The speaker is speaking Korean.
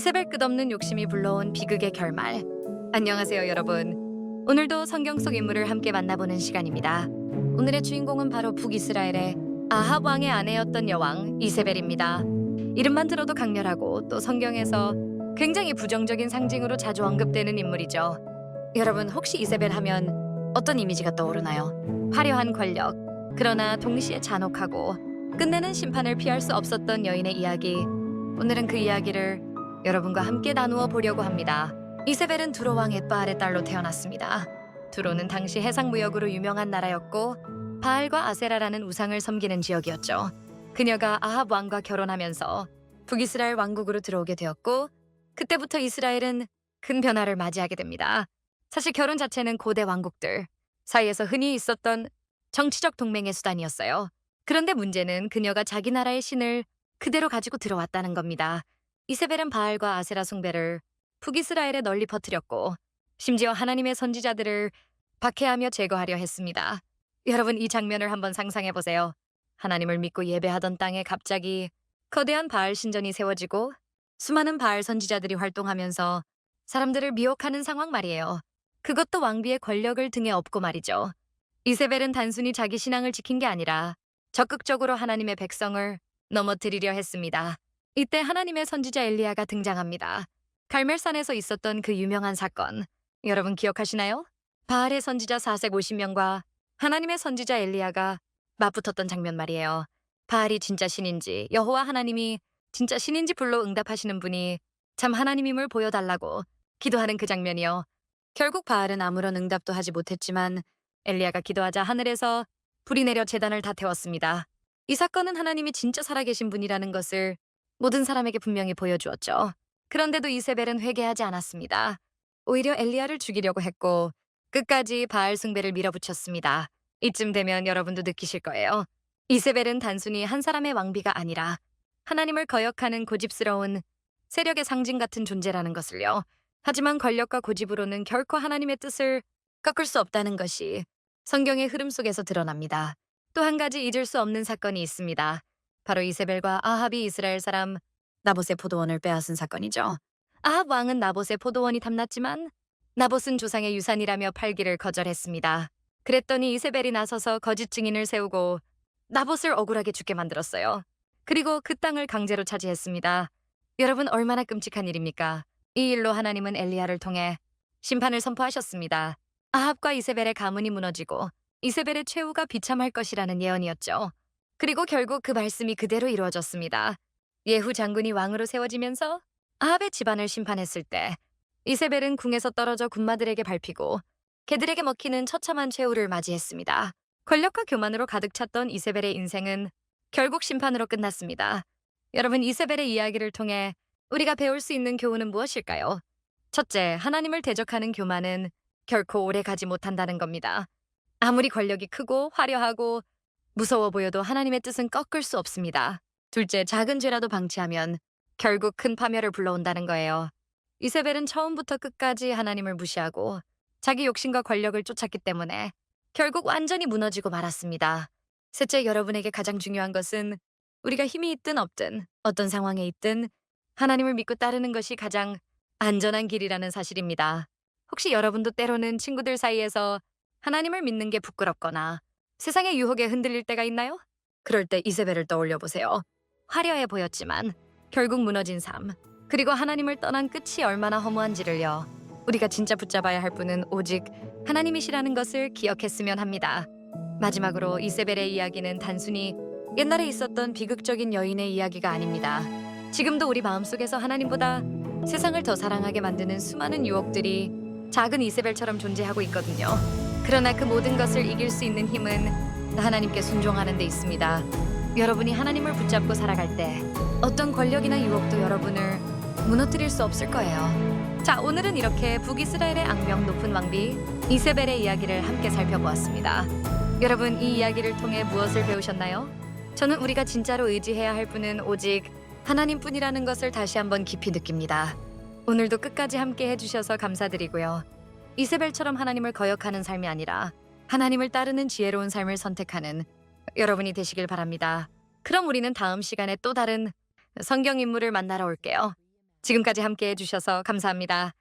이세벨 끝없는 욕심이 불러온 비극의 결말. 안녕하세요, 여러분. 오늘도 성경 속 인물을 함께 만나보는 시간입니다. 오늘의 주인공은 바로 북이스라엘의 아합 왕의 아내였던 여왕 이세벨입니다. 이름만 들어도 강렬하고 또 성경에서 굉장히 부정적인 상징으로 자주 언급되는 인물이죠. 여러분, 혹시 이세벨 하면 어떤 이미지가 떠오르나요? 화려한 권력, 그러나 동시에 잔혹하고 끝내는 심판을 피할 수 없었던 여인의 이야기. 오늘은 그 이야기를 여러분과 함께 나누어 보려고 합니다. 이세벨은 두로 왕 엣바알의 딸로 태어났습니다. 두로는 당시 해상무역으로 유명한 나라였고 바알과 아세라라는 우상을 섬기는 지역이었죠. 그녀가 아합 왕과 결혼하면서 북이스라엘 왕국으로 들어오게 되었고 그때부터 이스라엘은 큰 변화를 맞이하게 됩니다. 사실 결혼 자체는 고대 왕국들 사이에서 흔히 있었던 정치적 동맹의 수단이었어요. 그런데 문제는 그녀가 자기 나라의 신을 그대로 가지고 들어왔다는 겁니다. 이세벨은 바알과 아세라 숭배를 북이스라엘에 널리 퍼뜨렸고 심지어 하나님의 선지자들을 박해하며 제거하려 했습니다. 여러분, 이 장면을 한번 상상해 보세요. 하나님을 믿고 예배하던 땅에 갑자기 거대한 바알 신전이 세워지고 수많은 바알 선지자들이 활동하면서 사람들을 미혹하는 상황 말이에요. 그것도 왕비의 권력을 등에 업고 말이죠. 이세벨은 단순히 자기 신앙을 지킨 게 아니라 적극적으로 하나님의 백성을 넘어뜨리려 했습니다. 이때 하나님의 선지자 엘리야가 등장합니다. 갈멜산에서 있었던 그 유명한 사건, 여러분 기억하시나요? 바알의 선지자 450명과 하나님의 선지자 엘리야가 맞붙었던 장면 말이에요. 바알이 진짜 신인지, 여호와 하나님이 진짜 신인지 불로 응답하시는 분이 참 하나님임을 보여달라고 기도하는 그 장면이요. 결국 바알은 아무런 응답도 하지 못했지만 엘리야가 기도하자 하늘에서 불이 내려 제단을 다 태웠습니다. 이 사건은 하나님이 진짜 살아계신 분이라는 것을 모든 사람에게 분명히 보여주었죠. 그런데도 이세벨은 회개하지 않았습니다. 오히려 엘리야를 죽이려고 했고 끝까지 바알 숭배를 밀어붙였습니다. 이쯤 되면 여러분도 느끼실 거예요. 이세벨은 단순히 한 사람의 왕비가 아니라 하나님을 거역하는 고집스러운 세력의 상징 같은 존재라는 것을요. 하지만 권력과 고집으로는 결코 하나님의 뜻을 꺾을 수 없다는 것이 성경의 흐름 속에서 드러납니다. 또 한 가지 잊을 수 없는 사건이 있습니다. 바로 이세벨과 아합이 이스라엘 사람 나봇의 포도원을 빼앗은 사건이죠. 아합 왕은 나봇의 포도원이 탐났지만 나봇은 조상의 유산이라며 팔기를 거절했습니다. 그랬더니 이세벨이 나서서 거짓 증인을 세우고 나봇을 억울하게 죽게 만들었어요. 그리고 그 땅을 강제로 차지했습니다. 여러분, 얼마나 끔찍한 일입니까? 이 일로 하나님은 엘리야를 통해 심판을 선포하셨습니다. 아합과 이세벨의 가문이 무너지고 이세벨의 최후가 비참할 것이라는 예언이었죠. 그리고 결국 그 말씀이 그대로 이루어졌습니다. 예후 장군이 왕으로 세워지면서 아합의 집안을 심판했을 때 이세벨은 궁에서 떨어져 군마들에게 밟히고 개들에게 먹히는 처참한 최후를 맞이했습니다. 권력과 교만으로 가득 찼던 이세벨의 인생은 결국 심판으로 끝났습니다. 여러분, 이세벨의 이야기를 통해 우리가 배울 수 있는 교훈은 무엇일까요? 첫째, 하나님을 대적하는 교만은 결코 오래 가지 못한다는 겁니다. 아무리 권력이 크고 화려하고 무서워 보여도 하나님의 뜻은 꺾을 수 없습니다. 둘째, 작은 죄라도 방치하면 결국 큰 파멸을 불러온다는 거예요. 이세벨은 처음부터 끝까지 하나님을 무시하고 자기 욕심과 권력을 쫓았기 때문에 결국 완전히 무너지고 말았습니다. 셋째, 여러분에게 가장 중요한 것은 우리가 힘이 있든 없든 어떤 상황에 있든 하나님을 믿고 따르는 것이 가장 안전한 길이라는 사실입니다. 혹시 여러분도 때로는 친구들 사이에서 하나님을 믿는 게 부끄럽거나 세상의 유혹에 흔들릴 때가 있나요? 그럴 때 이세벨을 떠올려 보세요. 화려해 보였지만 결국 무너진 삶, 그리고 하나님을 떠난 끝이 얼마나 허무한지를요. 우리가 진짜 붙잡아야 할 분은 오직 하나님이시라는 것을 기억했으면 합니다. 마지막으로 이세벨의 이야기는 단순히 옛날에 있었던 비극적인 여인의 이야기가 아닙니다. 지금도 우리 마음속에서 하나님보다 세상을 더 사랑하게 만드는 수많은 유혹들이 작은 이세벨처럼 존재하고 있거든요. 그러나 그 모든 것을 이길 수 있는 힘은 하나님께 순종하는 데 있습니다. 여러분이 하나님을 붙잡고 살아갈 때 어떤 권력이나 유혹도 여러분을 무너뜨릴 수 없을 거예요. 자, 오늘은 이렇게 북이스라엘의 악명 높은 왕비 이세벨의 이야기를 함께 살펴보았습니다. 여러분, 이 이야기를 통해 무엇을 배우셨나요? 저는 우리가 진짜로 의지해야 할 분은 오직 하나님뿐이라는 것을 다시 한번 깊이 느낍니다. 오늘도 끝까지 함께 해주셔서 감사드리고요. 이세벨처럼 하나님을 거역하는 삶이 아니라 하나님을 따르는 지혜로운 삶을 선택하는 여러분이 되시길 바랍니다. 그럼 우리는 다음 시간에 또 다른 성경 인물을 만나러 올게요. 지금까지 함께 해주셔서 감사합니다.